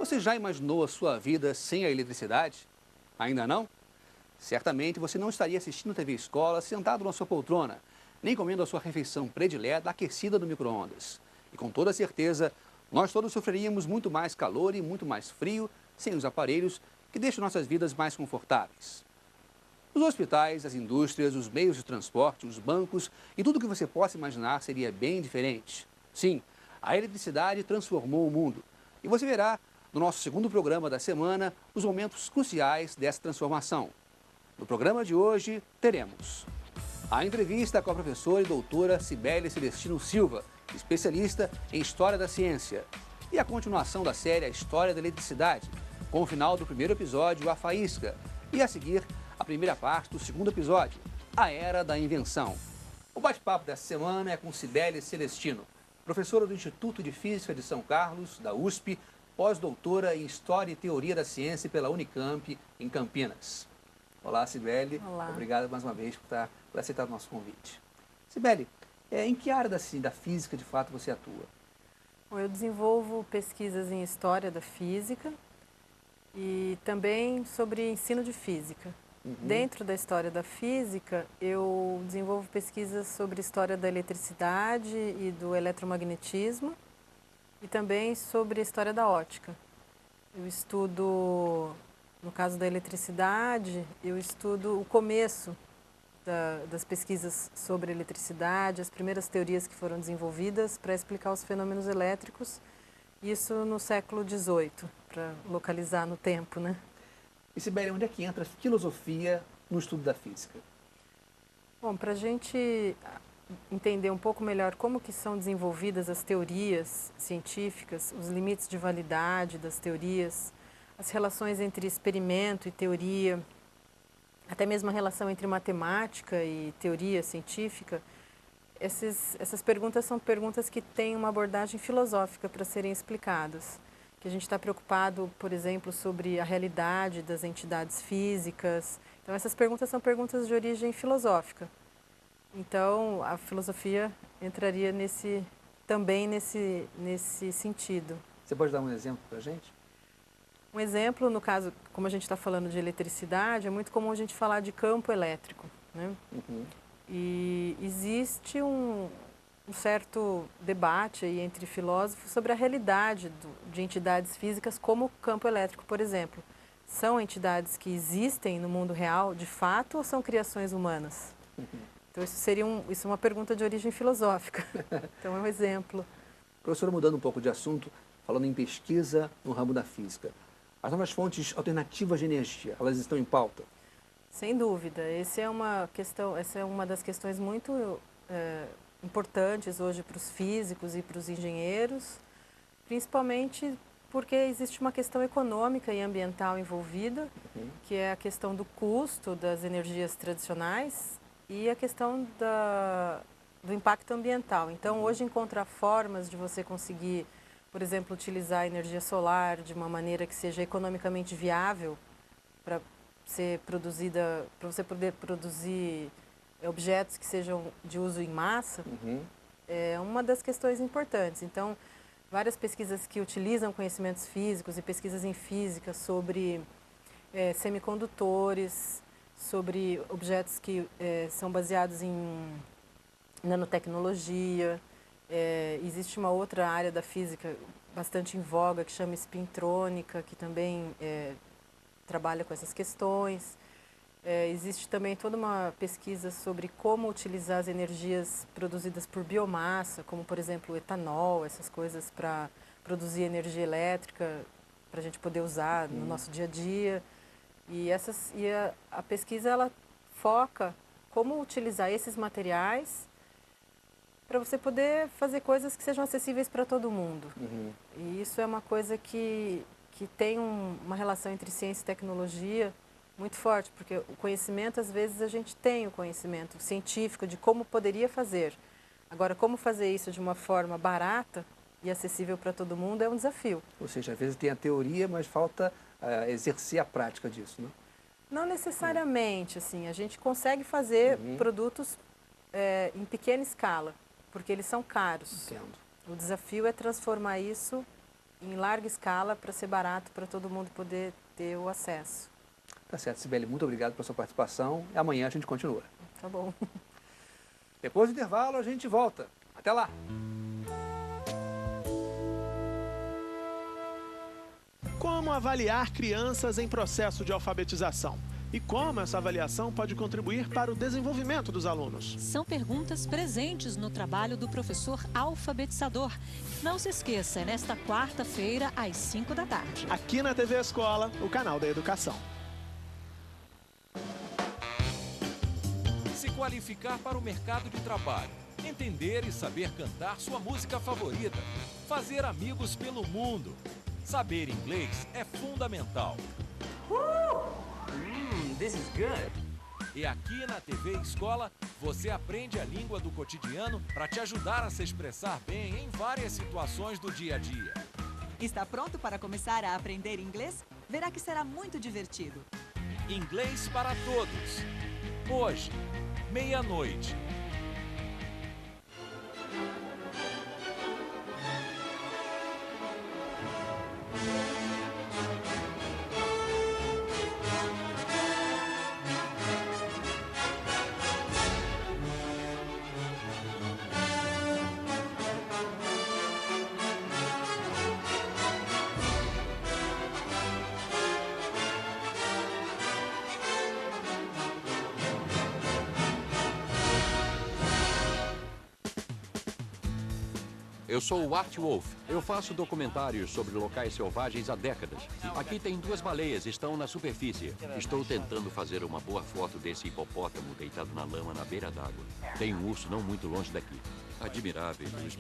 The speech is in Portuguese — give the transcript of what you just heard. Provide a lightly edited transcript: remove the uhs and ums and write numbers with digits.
Você já imaginou a sua vida sem a eletricidade? Ainda não? Certamente você não estaria assistindo TV Escola sentado na sua poltrona, nem comendo a sua refeição predileta aquecida no micro-ondas. E com toda certeza, nós todos sofreríamos muito mais calor e muito mais frio sem os aparelhos que deixam nossas vidas mais confortáveis. Os hospitais, as indústrias, os meios de transporte, os bancos e tudo o que você possa imaginar seria bem diferente. Sim, a eletricidade transformou o mundo. E você verá, no nosso segundo programa da semana, os momentos cruciais dessa transformação. No programa de hoje, teremos a entrevista com a professora e doutora Cibele Celestino Silva, especialista em História da Ciência, e a continuação da série A História da Eletricidade, com o final do primeiro episódio, A Faísca, e a seguir, a primeira parte do segundo episódio, A Era da Invenção. O bate-papo dessa semana é com Cibele Celestino, professora do Instituto de Física de São Carlos, da USP, pós-doutora em História e Teoria da Ciência pela Unicamp, em Campinas. Olá, Cibele. Olá. Obrigado mais uma vez por aceitar o nosso convite. Cibele, em que área da física, de fato, você atua? Bom, eu desenvolvo pesquisas em História da Física e também sobre ensino de Física. Dentro da História da Física, eu desenvolvo pesquisas sobre História da Eletricidade e do eletromagnetismo e também sobre a História da Ótica. Eu estudo, no caso da eletricidade, eu estudo o começo das pesquisas sobre eletricidade, as primeiras teorias que foram desenvolvidas para explicar os fenômenos elétricos, isso no século XVIII, para localizar no tempo, né? E, Cibele, onde é que entra a filosofia no estudo da física? Bom, para a gente entender um pouco melhor como que são desenvolvidas as teorias científicas, os limites de validade das teorias, as relações entre experimento e teoria, até mesmo a relação entre matemática e teoria científica, essas perguntas são perguntas que têm uma abordagem filosófica para serem explicadas. Que a gente está preocupado, por exemplo, sobre a realidade das entidades físicas. Então, essas perguntas são perguntas de origem filosófica. Então, a filosofia entraria também nesse sentido. Você pode dar um exemplo para a gente? Um exemplo, no caso, como a gente está falando de eletricidade, é muito comum a gente falar de campo elétrico, né? E existe um certo debate aí entre filósofos sobre a realidade de entidades físicas como o campo elétrico, por exemplo. São entidades que existem no mundo real, de fato, ou são criações humanas? Então, isso é uma pergunta de origem filosófica. Então, é um exemplo. Professora, mudando um pouco de assunto, falando em pesquisa no ramo da física. As novas fontes alternativas de energia, elas estão em pauta? Sem dúvida. Essa é uma das questões muito importantes hoje para os físicos e para os engenheiros, principalmente porque existe uma questão econômica e ambiental envolvida, que é a questão do custo das energias tradicionais e a questão do impacto ambiental. Então, hoje encontrar formas de você conseguir, por exemplo, utilizar a energia solar de uma maneira que seja economicamente viável para ser produzida, para você poder produzir objetos que sejam de uso em massa, é uma das questões importantes. Então, várias pesquisas que utilizam conhecimentos físicos e pesquisas em física sobre semicondutores, sobre objetos que são baseados em nanotecnologia. Existe uma outra área da física bastante em voga que chama espintrônica, que também trabalha com essas questões. Existe também toda uma pesquisa sobre como utilizar as energias produzidas por biomassa, como, por exemplo, o etanol, essas coisas para produzir energia elétrica, para a gente poder usar no nosso dia a dia. E a pesquisa ela foca como utilizar esses materiais para você poder fazer coisas que sejam acessíveis para todo mundo. E isso é uma coisa que tem uma relação entre ciência e tecnologia muito forte, porque o conhecimento, às vezes, a gente tem o conhecimento científico de como poderia fazer. Agora, como fazer isso de uma forma barata e acessível para todo mundo é um desafio. Ou seja, às vezes tem a teoria, mas falta exercer a prática disso, né? Não necessariamente, assim, a gente consegue fazer produtos em pequena escala, porque eles são caros. Entendo. O desafio é transformar isso em larga escala para ser barato, para todo mundo poder ter o acesso. Tá certo, Cibele, muito obrigado pela sua participação e amanhã a gente continua. Tá bom. Depois do intervalo a gente volta. Até lá! Como avaliar crianças em processo de alfabetização? E como essa avaliação pode contribuir para o desenvolvimento dos alunos? São perguntas presentes no trabalho do professor alfabetizador. Não se esqueça, é nesta quarta-feira, às 5 da tarde. Aqui na TV Escola, o canal da educação. Se qualificar para o mercado de trabalho, entender e saber cantar sua música favorita, fazer amigos pelo mundo. Saber inglês é fundamental. This is good. E aqui na TV Escola, você aprende a língua do cotidiano para te ajudar a se expressar bem em várias situações do dia a dia. Está pronto para começar a aprender inglês? Verá que será muito divertido. Inglês para todos. Hoje, meia-noite. Eu sou o Art Wolf. Eu faço documentários sobre locais selvagens há décadas. Aqui tem 2 baleias, estão na superfície. Estou tentando fazer uma boa foto desse hipopótamo deitado na lama na beira d'água. Tem um urso não muito longe daqui. Admirável. Os